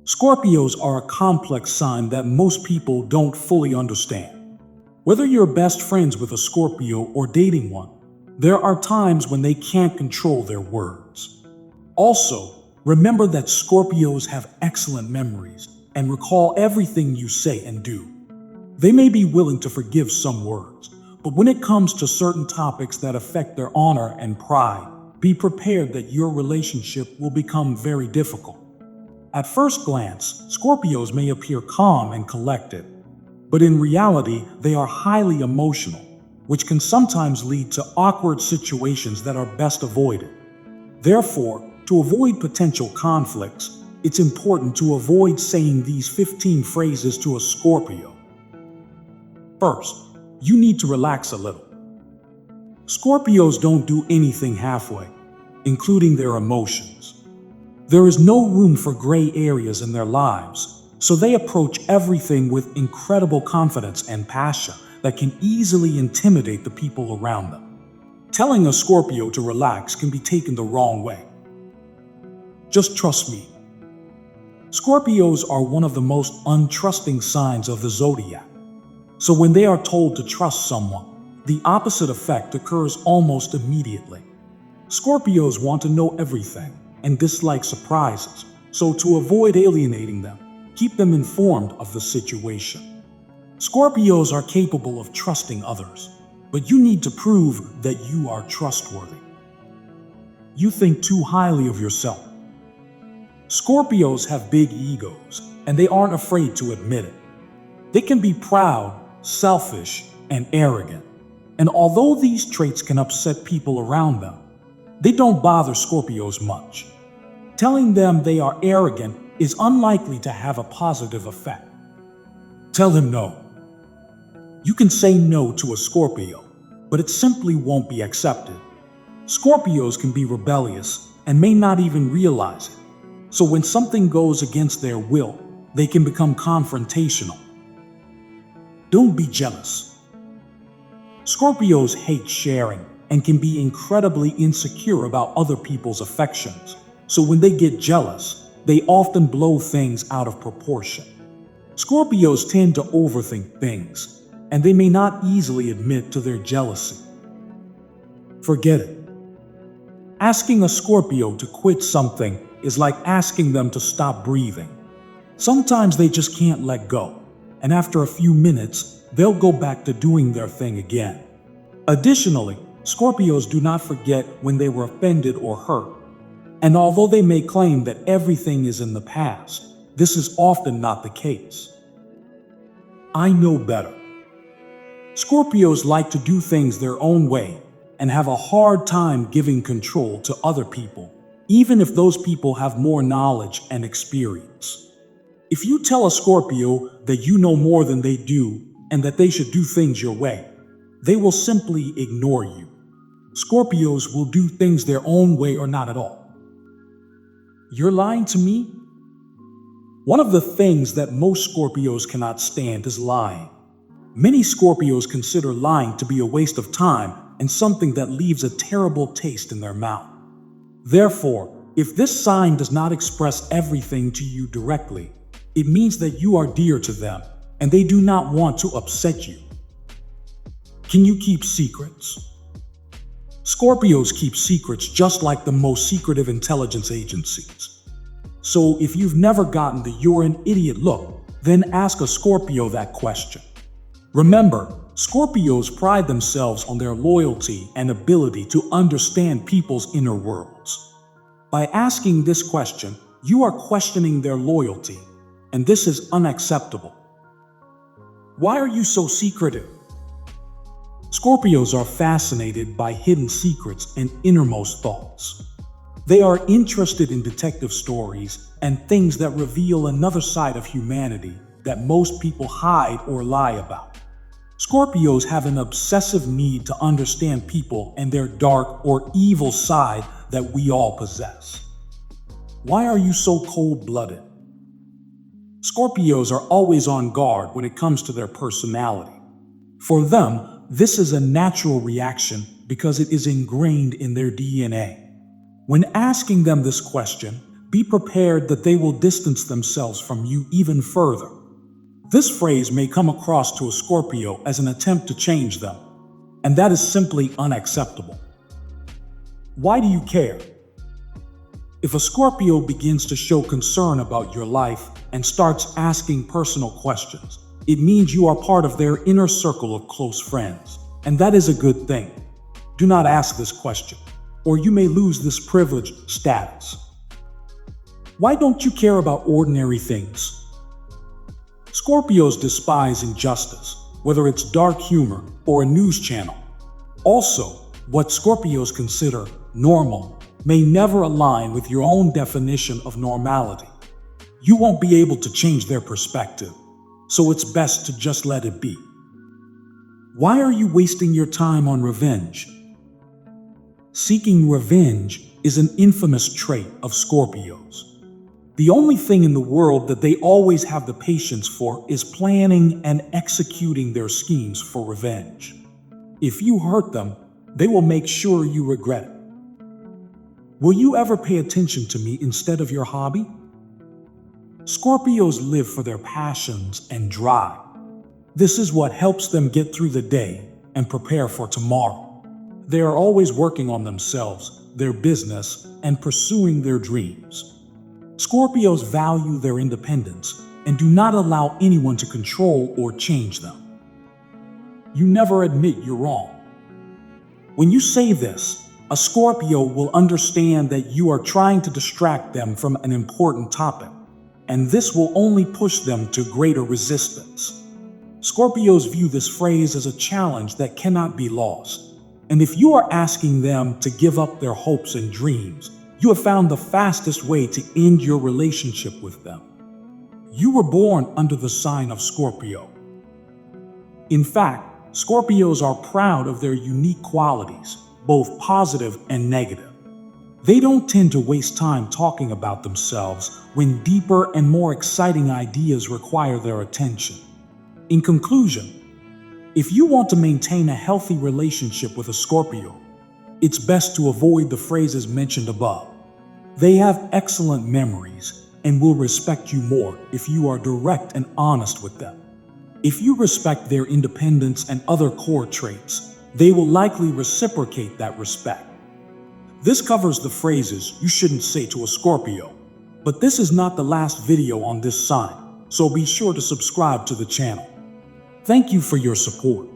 Scorpios are a complex sign that most people don't fully understand. Whether you're best friends with a Scorpio or dating one, there are times when they can't control their words. Also, remember that Scorpios have excellent memories and recall everything you say and do. They may be willing to forgive some words, but when it comes to certain topics that affect their honor and pride, be prepared that your relationship will become very difficult. At first glance, Scorpios may appear calm and collected, but in reality, they are highly emotional, which can sometimes lead to awkward situations that are best avoided. Therefore, to avoid potential conflicts, it's important to avoid saying these 15 phrases to a Scorpio. First, you need to relax a little. Scorpios don't do anything halfway, including their emotions. There is no room for gray areas in their lives, so they approach everything with incredible confidence and passion that can easily intimidate the people around them. Telling a Scorpio to relax can be taken the wrong way. Just trust me. Scorpios are one of the most untrusting signs of the zodiac. So when they are told to trust someone, the opposite effect occurs almost immediately. Scorpios want to know everything and dislike surprises, so to avoid alienating them, keep them informed of the situation. Scorpios are capable of trusting others, but you need to prove that you are trustworthy. You think too highly of yourself. Scorpios have big egos, and they aren't afraid to admit it. They can be proud, selfish, and arrogant, and although these traits can upset people around them, they don't bother Scorpios much. Telling them they are arrogant is unlikely to have a positive effect. Tell him no. You can say no to a Scorpio, but it simply won't be accepted. Scorpios can be rebellious and may not even realize it. So when something goes against their will, they can become confrontational. Don't be jealous. Scorpios hate sharing and can be incredibly insecure about other people's affections. So when they get jealous, they often blow things out of proportion. Scorpios tend to overthink things, and they may not easily admit to their jealousy. Forget it. Asking a Scorpio to quit something is like asking them to stop breathing. Sometimes they just can't let go, and after a few minutes, they'll go back to doing their thing again. Additionally, Scorpios do not forget when they were offended or hurt. And although they may claim that everything is in the past, this is often not the case. I know better. Scorpios like to do things their own way and have a hard time giving control to other people, even if those people have more knowledge and experience. If you tell a Scorpio that you know more than they do and that they should do things your way, they will simply ignore you. Scorpios will do things their own way or not at all. You're lying to me? One of the things that most Scorpios cannot stand is lying. Many Scorpios consider lying to be a waste of time and something that leaves a terrible taste in their mouth. Therefore, if this sign does not express everything to you directly, it means that you are dear to them and they do not want to upset you. Can you keep secrets? Scorpios keep secrets just like the most secretive intelligence agencies. So if you've never gotten the "you're an idiot" look, then ask a Scorpio that question. Remember, Scorpios pride themselves on their loyalty and ability to understand people's inner worlds. By asking this question, you are questioning their loyalty, and this is unacceptable. Why are you so secretive? Scorpios are fascinated by hidden secrets and innermost thoughts. They are interested in detective stories and things that reveal another side of humanity that most people hide or lie about. Scorpios have an obsessive need to understand people and their dark or evil side that we all possess. Why are you so cold-blooded? Scorpios are always on guard when it comes to their personality. For them, this is a natural reaction because it is ingrained in their DNA. When asking them this question, be prepared that they will distance themselves from you even further. This phrase may come across to a Scorpio as an attempt to change them, and that is simply unacceptable. Why do you care? If a Scorpio begins to show concern about your life and starts asking personal questions, it means you are part of their inner circle of close friends, and that is a good thing. Do not ask this question, or you may lose this privileged status. Why don't you care about ordinary things? Scorpios despise injustice, whether it's dark humor or a news channel. Also, what Scorpios consider normal may never align with your own definition of normality. You won't be able to change their perspective, so it's best to just let it be. Why are you wasting your time on revenge? Seeking revenge is an infamous trait of Scorpios. The only thing in the world that they always have the patience for is planning and executing their schemes for revenge. If you hurt them, they will make sure you regret it. Will you ever pay attention to me instead of your hobby? Scorpios live for their passions and drive. This is what helps them get through the day and prepare for tomorrow. They are always working on themselves, their business, and pursuing their dreams. Scorpios value their independence and do not allow anyone to control or change them. You never admit you're wrong. When you say this, a Scorpio will understand that you are trying to distract them from an important topic, and this will only push them to greater resistance. Scorpios view this phrase as a challenge that cannot be lost, and if you are asking them to give up their hopes and dreams, you have found the fastest way to end your relationship with them. You were born under the sign of Scorpio. In fact, Scorpios are proud of their unique qualities, both positive and negative. They don't tend to waste time talking about themselves when deeper and more exciting ideas require their attention. In conclusion, if you want to maintain a healthy relationship with a Scorpio, it's best to avoid the phrases mentioned above. They have excellent memories and will respect you more if you are direct and honest with them. If you respect their independence and other core traits, they will likely reciprocate that respect. This covers the phrases you shouldn't say to a Scorpio. But this is not the last video on this sign, so be sure to subscribe to the channel. Thank you for your support.